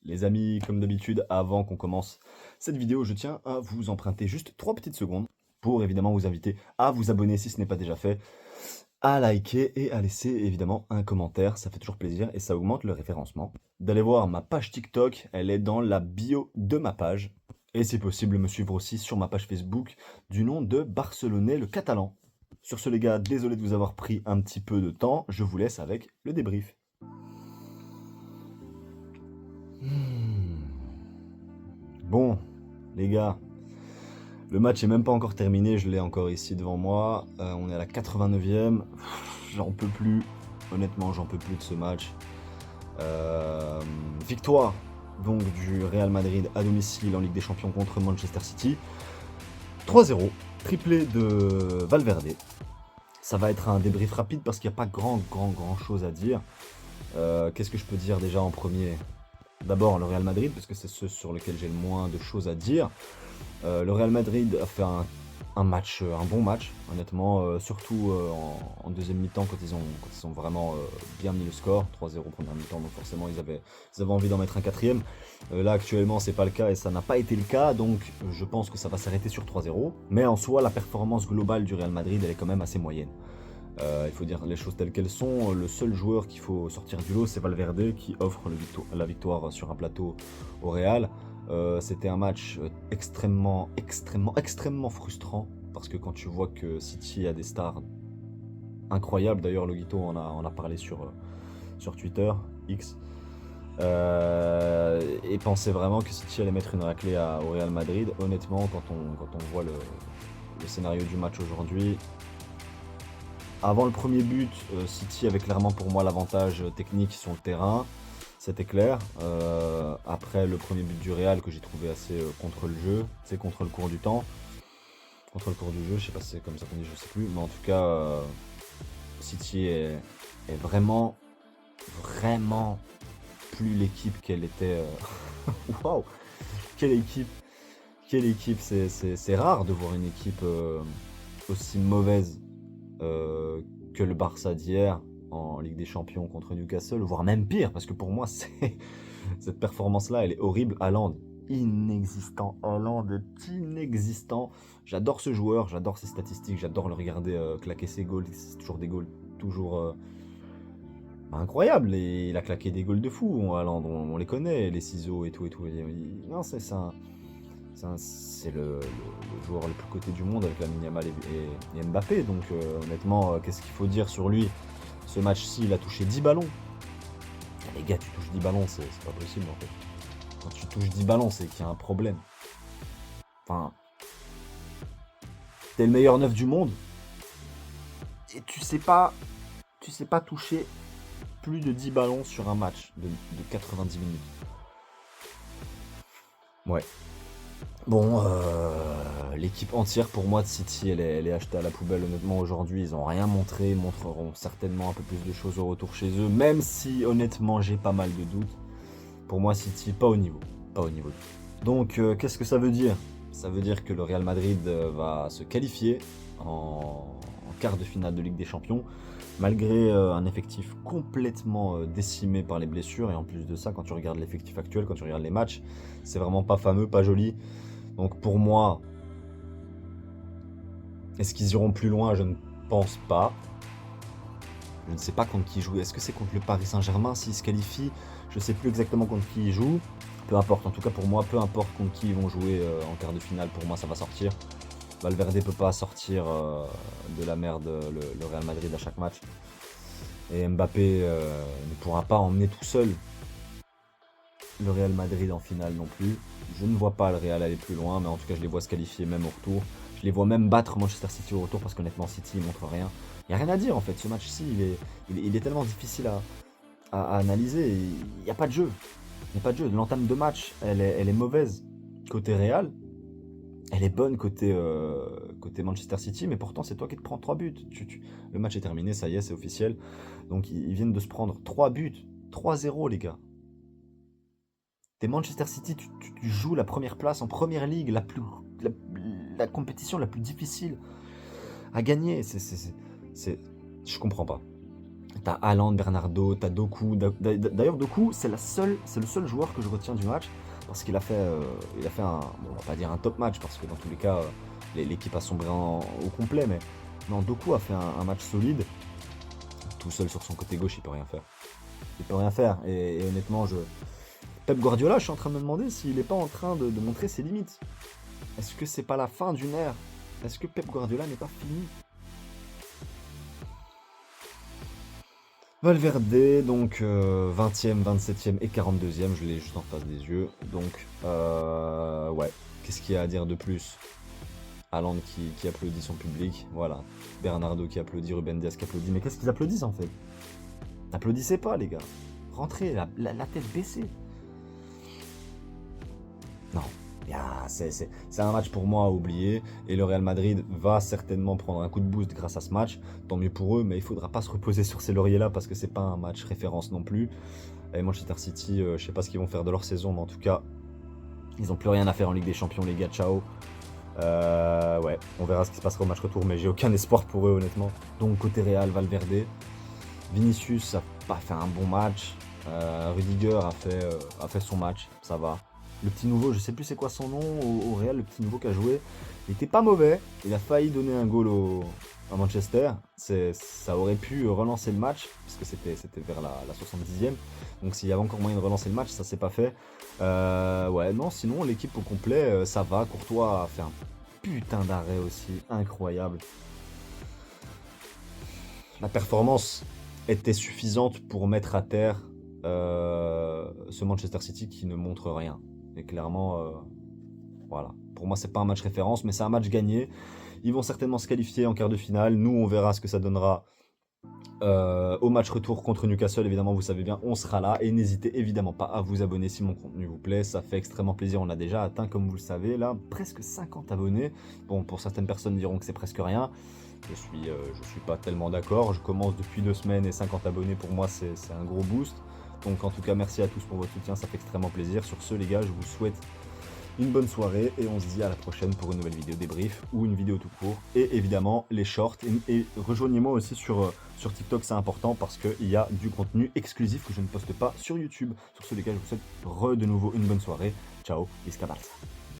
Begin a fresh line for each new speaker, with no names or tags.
Les amis, comme d'habitude, avant qu'on commence cette vidéo, je tiens à vous emprunter juste 3 petites secondes pour évidemment vous inviter à vous abonner si ce n'est pas déjà fait, à liker et à laisser évidemment un commentaire, ça fait toujours plaisir et ça augmente le référencement. D'aller voir ma page TikTok, elle est dans la bio de ma page. Et c'est possible de me suivre aussi sur ma page Facebook du nom de Barcelonais le Catalan. Sur ce les gars, désolé de vous avoir pris un petit peu de temps, je vous laisse avec le débrief. Bon, les gars, le match est même pas encore terminé, je l'ai encore ici devant moi. On est à la 89e. J'en peux plus. Honnêtement, j'en peux plus de ce match. Victoire donc du Real Madrid à domicile en Ligue des Champions contre Manchester City. 3-0, triplé de Valverde. Ça va être un débrief rapide parce qu'il n'y a pas grand chose à dire. Qu'est-ce que je peux dire déjà en premier? D'abord le Real Madrid, parce que c'est ce sur lequel j'ai le moins de choses à dire. Le Real Madrid a fait un bon match, honnêtement, surtout en deuxième mi-temps quand ils ont vraiment bien mis le score, 3-0 première mi-temps, donc forcément ils avaient envie d'en mettre un quatrième. Là actuellement c'est pas le cas et ça n'a pas été le cas, donc je pense que ça va s'arrêter sur 3-0. Mais en soi la performance globale du Real Madrid elle est quand même assez moyenne. Il faut dire les choses telles qu'elles sont. Le seul joueur qu'il faut sortir du lot, c'est Valverde qui offre la victoire sur un plateau au Real. C'était un match extrêmement frustrant parce que quand tu vois que City a des stars incroyables, d'ailleurs Logito en a parlé sur Twitter, X, et pensait vraiment que City allait mettre une raclée au Real Madrid. Honnêtement, quand on voit le scénario du match aujourd'hui, avant le premier but, City avait clairement pour moi l'avantage technique sur le terrain, c'était clair. Après le premier but du Real que j'ai trouvé assez contre le jeu, c'est contre le cours du temps, contre le cours du jeu, je sais pas si c'est comme ça qu'on dit, je sais plus, mais en tout cas, City est vraiment plus l'équipe qu'elle était. Waouh, quelle équipe, quelle équipe, c'est rare de voir une équipe aussi mauvaise que le Barça d'hier en Ligue des Champions contre Newcastle, voire même pire, parce que pour moi, cette performance-là, elle est horrible. Haaland, inexistant. Haaland est inexistant. J'adore ce joueur, j'adore ses statistiques, j'adore le regarder claquer ses goals. C'est toujours des goals, toujours incroyables. Et il a claqué des goals de fou, Haaland, on les connaît, les ciseaux et tout. Non, c'est ça. C'est le joueur le plus coté du monde avec Lamine Yamal et Mbappé. Donc honnêtement, qu'est-ce qu'il faut dire sur lui? Ce match-ci, il a touché 10 ballons. Ah, les gars, tu touches 10 ballons, c'est pas possible en fait. Quand tu touches 10 ballons, c'est qu'il y a un problème. Enfin, t'es le meilleur neuf du monde et tu sais pas toucher plus de 10 ballons sur un match de 90 minutes. Ouais. Bon, l'équipe entière pour moi de City, elle est achetée à la poubelle. Honnêtement, aujourd'hui, ils n'ont rien montré. Ils montreront certainement un peu plus de choses au retour chez eux. Même si, honnêtement, j'ai pas mal de doutes. Pour moi, City, pas au niveau. Pas au niveau. Donc, qu'est-ce que ça veut dire? Ça veut dire que le Real Madrid va se qualifier en quart de finale de Ligue des Champions. Malgré un effectif complètement décimé par les blessures. Et en plus de ça, quand tu regardes l'effectif actuel, quand tu regardes les matchs, c'est vraiment pas fameux, pas joli. Donc pour moi, est-ce qu'ils iront plus loin? Je ne pense pas. Je ne sais pas contre qui ils jouent. Est-ce que c'est contre le Paris Saint-Germain s'ils se qualifient? Je ne sais plus exactement contre qui ils jouent. Peu importe, en tout cas pour moi, peu importe contre qui ils vont jouer en quart de finale, pour moi ça va sortir. Valverde ne peut pas sortir de la merde le Real Madrid à chaque match. Et Mbappé ne pourra pas emmener tout seul le Real Madrid en finale non plus. Je ne vois pas le Real aller plus loin, mais en tout cas je les vois se qualifier même au retour. Je les vois même battre Manchester City au retour parce qu'honnêtement City il montre rien. Il n'y a rien à dire en fait, ce match-ci il est tellement difficile à analyser. Il n'y a pas de jeu. Il n'y a pas de jeu. L'entame de match elle est mauvaise côté Real. Elle est bonne côté Manchester City, mais pourtant c'est toi qui te prends 3 buts. Le match est terminé, ça y est, c'est officiel. Donc ils viennent de se prendre 3 buts. 3-0 les gars. T'es Manchester City, tu joues la première place en première ligue, la compétition la plus difficile à gagner. Je comprends pas. T'as Haaland, Bernardo, t'as Doku. D'ailleurs, Doku, c'est le seul joueur que je retiens du match parce qu'il a fait, un, bon, on va pas dire un top match parce que dans tous les cas, l'équipe a sombré au complet, mais non, Doku a fait un match solide. Tout seul sur son côté gauche, il peut rien faire. Il peut rien faire. Et honnêtement, Pep Guardiola, je suis en train de me demander s'il n'est pas en train de montrer ses limites. Est-ce que c'est pas la fin d'une ère? Est-ce que Pep Guardiola n'est pas fini? Valverde, donc 20e, 27e et 42e, je l'ai juste en face des yeux. Donc, ouais, qu'est-ce qu'il y a à dire de plus? Haaland qui applaudit son public, voilà. Bernardo qui applaudit, Ruben Dias qui applaudit. Mais qu'est-ce qu'ils applaudissent en fait? N'applaudissez pas les gars. Rentrez, la tête baissée. Non. C'est un match pour moi à oublier et le Real Madrid va certainement prendre un coup de boost grâce à ce match. Tant mieux pour eux, mais il faudra pas se reposer sur ces lauriers-là parce que c'est pas un match référence non plus. Et Manchester City, je sais pas ce qu'ils vont faire de leur saison, mais en tout cas, ils n'ont plus rien à faire en Ligue des Champions, les gars. Ciao. Ouais, on verra ce qui se passera au match retour, mais j'ai aucun espoir pour eux, honnêtement. Donc, côté Real, Valverde. Vinicius a pas fait un bon match. Rudiger a fait son match, ça va. Le petit nouveau, je sais plus c'est quoi son nom au Real, le petit nouveau qui a joué, il était pas mauvais. Il a failli donner un goal à Manchester. Ça aurait pu relancer le match, parce que c'était vers la 70e. Donc s'il y avait encore moyen de relancer le match, ça s'est pas fait. Ouais, non, sinon l'équipe au complet, ça va. Courtois a fait un putain d'arrêt aussi, incroyable. La performance était suffisante pour mettre à terre ce Manchester City qui ne montre rien. Et clairement, voilà. Pour moi, c'est pas un match référence, mais c'est un match gagné. Ils vont certainement se qualifier en quart de finale. Nous, on verra ce que ça donnera au match retour contre Newcastle. Évidemment, vous savez bien, on sera là. Et n'hésitez évidemment pas à vous abonner si mon contenu vous plaît. Ça fait extrêmement plaisir. On a déjà atteint, comme vous le savez, là, presque 50 abonnés. Bon, pour certaines personnes diront que c'est presque rien. Je suis pas tellement d'accord. Je commence depuis 2 semaines et 50 abonnés, pour moi, c'est un gros boost. Donc, en tout cas, merci à tous pour votre soutien. Ça fait extrêmement plaisir. Sur ce, les gars, je vous souhaite une bonne soirée et on se dit à la prochaine pour une nouvelle vidéo débrief ou une vidéo tout court. Et évidemment, les shorts. Et rejoignez-moi aussi sur TikTok, c'est important parce qu'il y a du contenu exclusif que je ne poste pas sur YouTube. Sur ce, les gars, je vous souhaite de nouveau une bonne soirée. Ciao, Isca Barça.